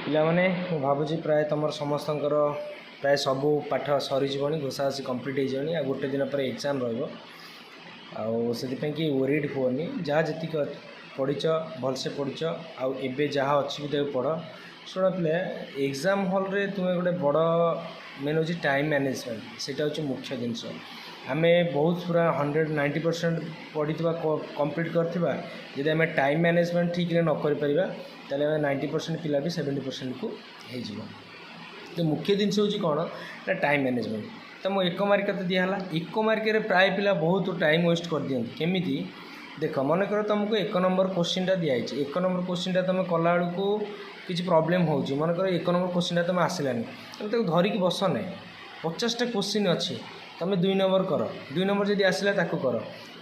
ପିଲାମାନେ ମୁଁ ଭାବୁଛି ପ୍ରାୟ ତୁମର ସମସ୍ତଙ୍କର ପ୍ରାୟ ସବୁ ପାଠ ସରିଯିବଣି, ଘୋଷାଘୋଷି କମ୍ପ୍ଲିଟ୍ ହେଇଯିବଣି। ଆଉ ଗୋଟେ ଦିନ ପରେ ଏକ୍ଜାମ୍ ରହିବ। ଆଉ ସେଥିପାଇଁ କି ୱରିଡ୍ ହୁଅନି, ଯାହା ଯେତିକି ପଢ଼ିଛ ଭଲସେ ପଢ଼ିଛ। ଆଉ ଏବେ ଯାହା ଅଛି ବି ତାକୁ ପଢ଼। ଶୁଣ ପିଲା, ଏକ୍ଜାମ୍ ହଲ୍ରେ ତୁମେ ଗୋଟେ ବଡ଼ ମେନ୍ ହେଉଛି ଟାଇମ୍ ମ୍ୟାନେଜମେଣ୍ଟ। ସେଇଟା ହେଉଛି ମୁଖ୍ୟ ଜିନିଷ। ଆମେ ବହୁତ ପୁରା 190% ପଢ଼ିଥିବା କମ୍ପ୍ଲିଟ୍ କରିଥିବା, ଯଦି ଆମେ ଟାଇମ୍ ମ୍ୟାନେଜମେଣ୍ଟ ଠିକ୍ରେ ନ କରିପାରିବା ତାହେଲେ ଆମେ 90% ପିଲା ବି 70%କୁ ହେଇଯିବ। ତ ମୁଖ୍ୟ ଜିନିଷ ହେଉଛି କ'ଣ ନା ଟାଇମ୍ ମ୍ୟାନେଜମେଣ୍ଟ। ତ ମୁଁ 1 ମାର୍କ କେତେ ଦିଆହେଲା, 1 ମାର୍କରେ ପ୍ରାୟ ପିଲା ବହୁତ ଟାଇମ୍ ୱେଷ୍ଟ କରିଦିଅନ୍ତି। କେମିତି ଦେଖ, ମନେକର ତୁମକୁ 1 ନମ୍ବର କୋଶ୍ଚିନ୍ଟା ଦିଆହେଇଛି। 1 ନମ୍ବର କୋଶ୍ଚିନ୍ଟା ତୁମେ କଲାବେଳକୁ କିଛି ପ୍ରୋବ୍ଲେମ୍ ହେଉଛି। ମନେକର 1 ନମ୍ବର କୋଶ୍ଚିନ୍ଟା ତୁମେ ଆସିଲାନି, ତୁମେ ତାକୁ ଧରିକି ବସ ନାହିଁ। 50ଟା କୋଶ୍ଚିନ୍ ଅଛି, ତୁମେ 2 ନମ୍ବର କର। 2 ନମ୍ବର ଯଦି ଆସିଲା ତାକୁ କର।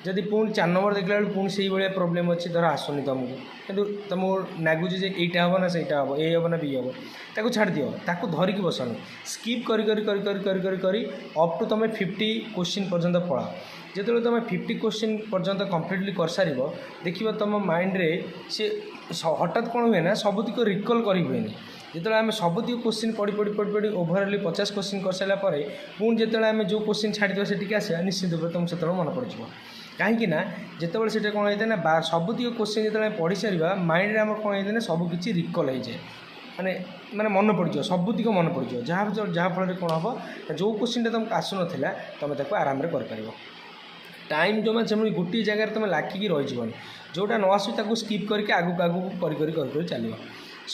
ଯଦି ପୁଣି 4 ନମ୍ବର ଦେଖିଲା ବେଳକୁ ପୁଣି ସେଇଭଳିଆ ପ୍ରୋବ୍ଲେମ୍ ଅଛି, ଧର ଆସୁନି ତୁମକୁ, କିନ୍ତୁ ତୁମକୁ ଲାଗୁଛି ଯେ ଏଇଟା ହେବ ନା ସେଇଟା ହେବ, ଏ ହେବ ନା ବି ହେବ, ତାକୁ ଛାଡ଼ିଦିଅ। ତାକୁ ଧରିକି ବସନି। ସ୍କିପ୍ କରି କରି କରି କରି କରି କରି କରି ଅପ୍ ଟୁ ତୁମେ 50 କୋଶ୍ଚିନ୍ ପର୍ଯ୍ୟନ୍ତ ପଳାଅ। ଯେତେବେଳେ ତୁମେ 50 କୋଶ୍ଚିନ୍ ପର୍ଯ୍ୟନ୍ତ କମ୍ପ୍ଲିଟଲି କରିସାରିବ, ଦେଖିବ ତୁମ ମାଇଣ୍ଡରେ ସେ ହଠାତ୍ କ'ଣ ହୁଏ ନା, ସବୁତିକ ରିକଲ୍ କରି ହୁଏନି। ଯେତେବେଳେ ଆମେ ସବୁତିକ କୋଶ୍ଚିନ୍ ପଢ଼ି ପଢ଼ି ପଢ଼ି ପଢ଼ି ଓଭରାଲି 50 କୋଶ୍ଚିନ୍ କରିସାରିଲା ପରେ ପୁଣି ଯେତେବେଳେ ଆମେ ଯେଉଁ କୋଶ୍ଚିନ୍ ଛାଡ଼ିଦେବା ସେଠିକି ଆସିବା, ନିଶ୍ଚିତ ଭାବରେ ତୁମକୁ ସେତେବେଳେ ମନେ ପଡ଼ିଯିବ। କାହିଁକି ନା ଯେତେବେଳେ ସେଟା କ'ଣ ହେଇଥାଏ ନା, ସବୁତିକ କୋଶ୍ଚିନ୍ ଯେତେବେଳେ ଆମେ ପଢ଼ି ସାରିବା, ମାଇଣ୍ଡରେ ଆମର କ'ଣ ହେଇଥାଏ ନା, ସବୁ କିଛି ରିକଲ୍ ହେଇଯାଏ। ମାନେ ମନେ ପଡ଼ିଯିବ, ସବୁତିକ ମନେ ପଡ଼ିଯିବ। ଯାହାଫଳରେ କ'ଣ ହେବ ନା, ଯେଉଁ କୋଶ୍ଚିନ୍ଟା ତୁମକୁ ଆସୁନଥିଲା ତୁମେ ତାକୁ ଆରାମରେ କରିପାରିବ। ଟାଇମ୍ ଜମା ଯେମିତି ଗୋଟିଏ ଜାଗାରେ ତୁମେ ଲାଖିକି ରହିଯିବନି। ଯେଉଁଟା ନ ଆସୁଛି ତାକୁ ସ୍କିପ୍ କରିକି ଆଗକୁ ଆଗକୁ କରି କରି କରି କରି ଚାଲିବ।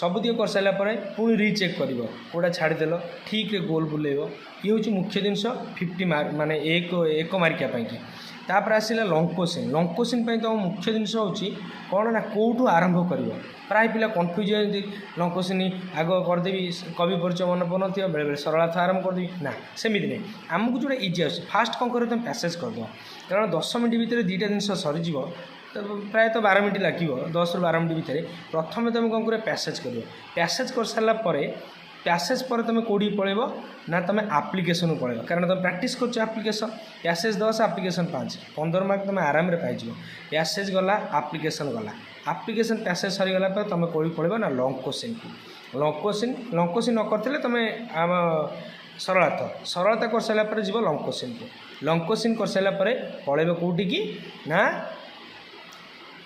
ସବୁତିକ କରିସାରିଲା ପରେ ପୁଣି ରିଚେକ୍ କରିବ, କେଉଁଟା ଛାଡ଼ିଦେଲ, ଠିକ୍ରେ ଗୋଲ୍ ବୁଲେଇବ। ଇଏ ହେଉଛି ମୁଖ୍ୟ ଜିନିଷ 50 ମାର୍କ, ମାନେ 1 ମାର୍କିଆ ପାଇଁକି। ତାପରେ ଆସିଲା ଲଙ୍ଗ୍ କୋଶ୍ଚିନ୍। ଲଙ୍ଗ୍ କୋଶ୍ଚିନ୍ ପାଇଁ ତୁମ ମୁଖ୍ୟ ଜିନିଷ ହେଉଛି କ'ଣ ନା, କେଉଁଠୁ ଆରମ୍ଭ କରିବ। ପ୍ରାୟ ପିଲା କନଫ୍ୟୁଜ୍ ହେଇଯାନ୍ତି, ଲଙ୍ଗ୍ କୋଶ୍ଚିନ୍ ଆଗ କରିଦେବି, କବି ପରିଚୟ ମନେ ପଡ଼ୁନଥିବ, ବେଳେବେଳେ ସରଳାର୍ଥ ଆରମ୍ଭ କରିଦେବି। ନା, ସେମିତି ନାହିଁ। ଆମକୁ ଯେଉଁଟା ଇଜି ଆସୁଛି ଫାଷ୍ଟ କ'ଣ କରିବ, ତୁମେ ପ୍ୟାସେଜ୍ କରିଦେବ। କାରଣ 10 ମିନିଟ୍ ଭିତରେ 2ଟା ଜିନିଷ ସରିଯିବ, ପ୍ରାୟତଃ 12 ମିନିଟ୍ ଲାଗିବ। 10ରୁ 12 ମିନିଟ୍ ଭିତରେ ପ୍ରଥମେ ତୁମେ କ'ଣ କରିବ, ପ୍ୟାସେଜ୍ କରିବ। ପ୍ୟାସେଜ୍ କରିସାରିଲା ପରେ ପ୍ୟାସେଜ୍ ପରେ ତୁମେ କେଉଁଠିକି ପଳାଇବ ନା, ତୁମେ ଆପ୍ଲିକେସନ୍କୁ ପଳାଇବ। କାରଣ ତୁମେ ପ୍ରାକ୍ଟିସ୍ କରୁଛ ଆପ୍ଲିକେସନ୍। ପ୍ୟାସେଜ୍ 10, ଆପ୍ଲିକେସନ୍ 5, 15 ମାର୍କ ତୁମେ ଆରାମରେ ପାଇଯିବ। ପ୍ୟାସେଜ୍ ଗଲା, ଆପ୍ଲିକେସନ୍ ଗଲା। ଆପ୍ଲିକେସନ୍ ପ୍ୟାସେଜ୍ ସରିଗଲା ପରେ ତୁମେ କେଉଁଠିକି ପଳାଇବ ନା, ଲଙ୍ଗ୍ କୋଶ୍ଚିନ୍କୁ। ଲଙ୍ଗ୍ କୋଶ୍ଚିନ୍ ନ କରିଥିଲେ ତୁମେ ଆମ ସରଳତା କରିସାରିଲା ପରେ ଯିବ ଲଙ୍ଗ୍ କୋଶ୍ଚିନ୍କୁ। ଲଙ୍ଗ୍ କୋଶ୍ଚିନ୍ କରିସାରିଲା ପରେ ପଳାଇବ କେଉଁଠିକି ନା,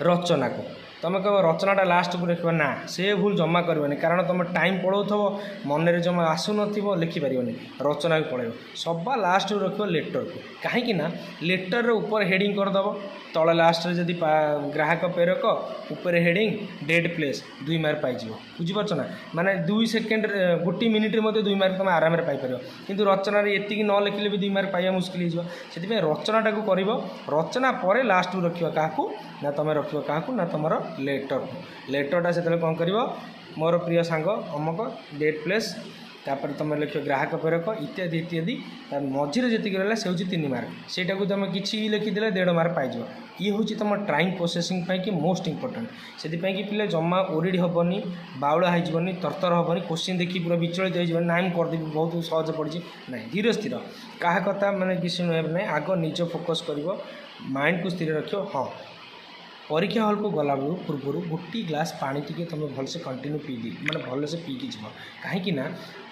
ରଚନାକୁ। ତୁମେ କହିବ ରଚନାଟା ଲାଷ୍ଟକୁ ଲେଖିବ, ନା, ସେ ଭୁଲ ଜମା କରିବନି। କାରଣ ତୁମେ ଟାଇମ୍ ପଳାଉଥିବ, ମନରେ ଜମା ଆସୁନଥିବ, ଲେଖିପାରିବନି। ରଚନାକୁ ପଳାଇବ। ସବା ଲାଷ୍ଟକୁ ରଖିବ ଲେଟର୍କୁ। କାହିଁକି ନା ଲେଟର୍ର ଉପରେ ହେଡ଼ିଂ କରିଦେବ। ତଳେ ଲାଷ୍ଟରେ ଯଦି ଗ୍ରାହକ ପ୍ରେରକ, ଉପରେ ହେଡ଼ିଂ ଡେଟ୍ ପ୍ଲେସ୍, 2 ମାର୍କ ପାଇଯିବ। ବୁଝିପାରୁଛ ନା? ମାନେ 2 ସେକେଣ୍ଡରେ, 1 ମିନିଟ୍ରେ ମଧ୍ୟ 2 ମାର୍କ ତୁମେ ଆରାମରେ ପାଇପାରିବ। କିନ୍ତୁ ରଚନାରେ ଏତିକି ନ ଲେଖିଲେ ବି 2 ମାର୍କ ପାଇବା ମୁସ୍କିଲ ହେଇଯିବ। ସେଥିପାଇଁ ରଚନାଟାକୁ କରିବ। ରଚନା ପରେ ଲାଷ୍ଟକୁ ରଖିବ କାହାକୁ ନା, ତୁମେ ରଖିବ କାହାକୁ ନା, ତୁମର ଲେଟର୍କୁ। ଲେଟର୍ଟା ସେତେବେଳେ କ'ଣ କରିବ, ମୋର ପ୍ରିୟ ସାଙ୍ଗ ଅମକ, ଡେଟ୍ ପ୍ଲେସ୍, ତାପରେ ତୁମେ ଲେଖିବ ଗ୍ରାହକ ପ୍ରେରକ, ଇତ୍ୟାଦି ଇତ୍ୟାଦି। ତାର ମଝିରେ ଯେତିକି ରହିଲା ସେ ହେଉଛି 3 ମାର୍କ। ସେଇଟାକୁ ତୁମେ କିଛି ବି ଲେଖିଦେଲେ 1.5 ମାର୍କ ପାଇଯିବ। ଇଏ ହେଉଛି ତୁମ ଟାଇମ୍ ପ୍ରୋସେସିଂ ପାଇଁକି ମୋଷ୍ଟ ଇମ୍ପୋର୍ଟାଣ୍ଟ। ସେଥିପାଇଁକି ପିଲା ଜମା ଓରିଡ଼ି ହେବନି, ବାଉଳା ହେଇଯିବନି, ତରତର ହେବନି, କୋଶ୍ଚିନ୍ ଦେଖି ପୁରା ବିଚଳିତ ହେଇଯିବନି। ନାଇଁ ମୁଁ କରିଦେବି, ବହୁତ ସହଜ ପଡ଼ିଛି। ନାଇଁ, ଧୀରେ ସ୍ଥିର, କାହା କଥା ମାନେ କିଛି ନେବେ ନାହିଁ। ଆଗ ନିଜ ଫୋକସ୍ କରିବ, ମାଇଣ୍ଡକୁ ସ୍ଥିର ରଖିବ। ହଁ, ପରୀକ୍ଷା ହଲ୍କୁ ଗଲାବେଳୁ ପୂର୍ବରୁ 1 ଗ୍ଲାସ୍ ପାଣି ଟିକେ ତୁମେ ଭଲସେ କଣ୍ଟିନ୍ୟୁ ମାନେ ଭଲସେ ପିଇକି ଯିବ। କାହିଁକି ନା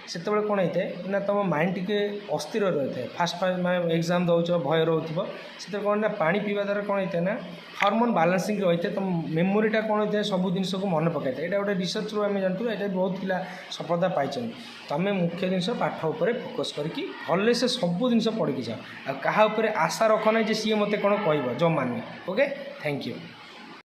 ସେତେବେଳେ କ'ଣ ହେଇଥାଏ ନା, ତୁମ ମାଇଣ୍ଡ ଟିକେ ଅସ୍ଥିର ରହିଥାଏ। ଫାଷ୍ଟ ମାନେ ଏକ୍ଜାମ୍ ଦେଉଛ, ଭୟ ରହୁଥିବ। ସେତେବେଳେ କ'ଣ ନା, ପାଣି ପିଇବା ଦ୍ୱାରା କ'ଣ ହେଇଥାଏ ନା, ହର୍ମୋନ୍ ବାଲାନ୍ସିଂ ରହିଥାଏ। ତୁମ ମେମୋରିଟା କ'ଣ ହେଇଥାଏ, ସବୁ ଜିନିଷକୁ ମନେ ପକାଇଥାଏ। ଏଇଟା ଗୋଟେ ରିସର୍ଚ୍ଚରୁ ଆମେ ଜାଣିଥିଲୁ, ଏଇଟା ବହୁତ ପିଲା ସଫଳତା ପାଇଛନ୍ତି। ତୁମେ ମୁଖ୍ୟ ଜିନିଷ ପାଠ ଉପରେ ଫୋକସ୍ କରିକି ଭଲସେ ସବୁ ଜିନିଷ ପଢ଼ିକି ଯାଅ। ଆଉ କାହା ଉପରେ ଆଶା ରଖ ନାହିଁ ଯେ ସିଏ ମୋତେ କ'ଣ କହିବ, ଜମା ନୁହେଁ। Okay, thank you.